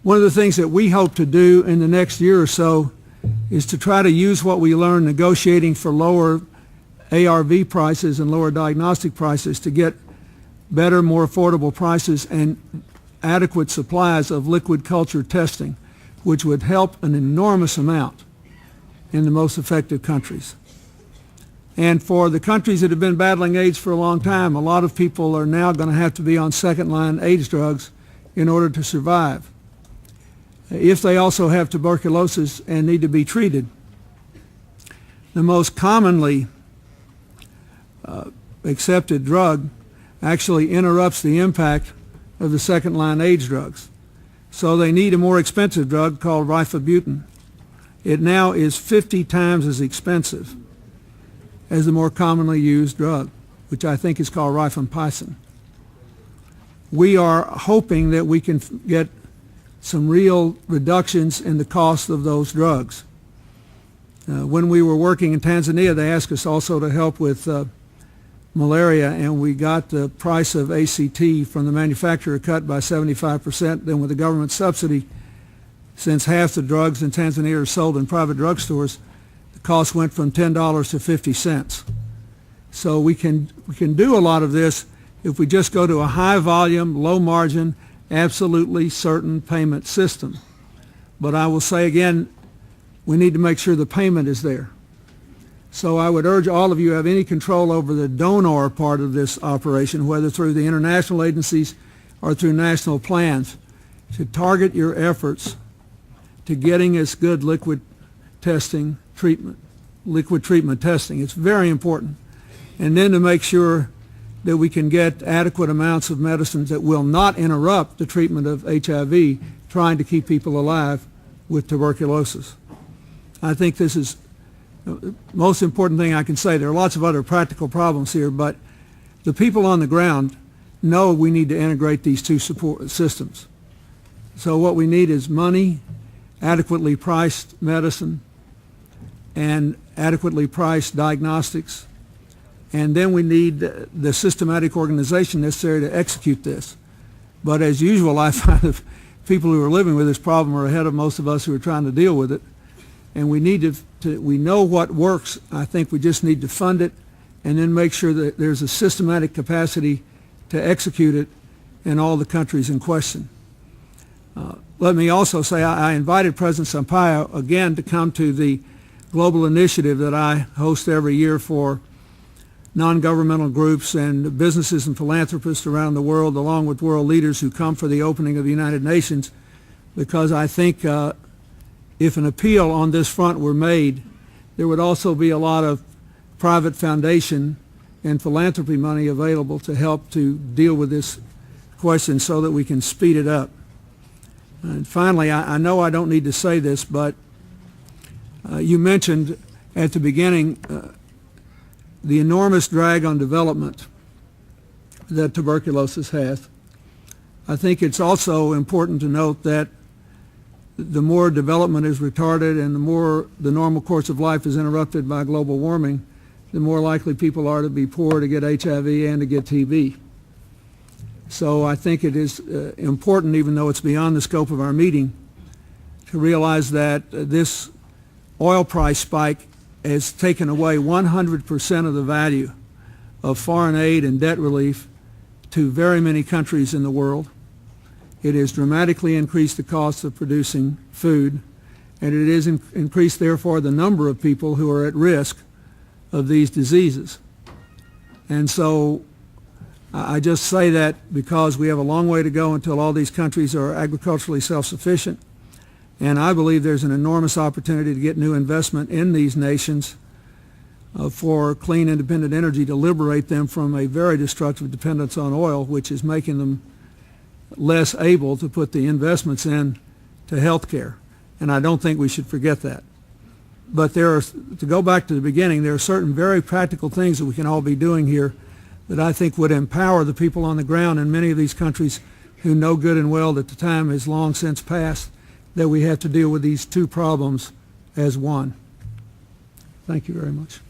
One of the things that we hope to do in the next year or so is to try to use what we learned negotiating for lower ARV prices and lower diagnostic prices to get better, more affordable prices and adequate supplies of liquid culture testing, which would help an enormous amount in the most affected countries. And for the countries that have been battling AIDS for a long time, a lot of people are now going to have to be on second-line AIDS drugs in order to survive, if they also have tuberculosis and need to be treated. The most commonly accepted drug actually interrupts the impact of the second-line AIDS drugs. So they need a more expensive drug called rifabutin. It now is 50 times as expensive as the more commonly used drug, which I think is called rifampicin. We are hoping that we can get some real reductions in the cost of those drugs. When we were working in Tanzania, they asked us also to help with malaria, and we got the price of ACT from the manufacturer cut by 75%. Then with the government subsidy, since half the drugs in Tanzania are sold in private drugstores, the cost went from $10 to 50 cents. So we can do a lot of this if we just go to a high volume, low margin, absolutely certain payment system. But I will say again, we need to make sure the payment is there. So I would urge all of you who have any control over the donor part of this operation, whether through the international agencies or through national plans, to target your efforts to getting us good liquid treatment testing. It's very important. And then to make sure that we can get adequate amounts of medicines that will not interrupt the treatment of HIV, trying to keep people alive with tuberculosis. I think this is the most important thing I can say. There are lots of other practical problems here, but the people on the ground know we need to integrate these two support systems. So what we need is money, adequately priced medicine, and adequately priced diagnostics. And then we need the systematic organization necessary to execute this. But as usual, I find that people who are living with this problem are ahead of most of us who are trying to deal with it. And we need we know what works. I think we just need to fund it and then make sure that there's a systematic capacity to execute it in all the countries in question. Let me also say I invited President Sampaio again to come to the global initiative that I host every year for non-governmental groups and businesses and philanthropists around the world, along with world leaders who come for the opening of the United Nations, because I think if an appeal on this front were made, there would also be a lot of private foundation and philanthropy money available to help to deal with this question so that we can speed it up. And finally, I know I don't need to say this, but you mentioned at the beginning the enormous drag on development that tuberculosis has. I think it's also important to note that the more development is retarded and the more the normal course of life is interrupted by global warming, the more likely people are to be poor, to get HIV and to get TB. So I think it is important, even though it's beyond the scope of our meeting, to realize that this oil price spike has taken away 100% of the value of foreign aid and debt relief to very many countries in the world. It has dramatically increased the cost of producing food, and it has increased, therefore, the number of people who are at risk of these diseases. And so I just say that because we have a long way to go until all these countries are agriculturally self-sufficient. And I believe there's an enormous opportunity to get new investment in these nations for clean, independent energy to liberate them from a very destructive dependence on oil, which is making them less able to put the investments in to health care. And I don't think we should forget that. But to go back to the beginning, there are certain very practical things that we can all be doing here that I think would empower the people on the ground in many of these countries who know good and well that the time has long since passed that we have to deal with these two problems as one. Thank you very much.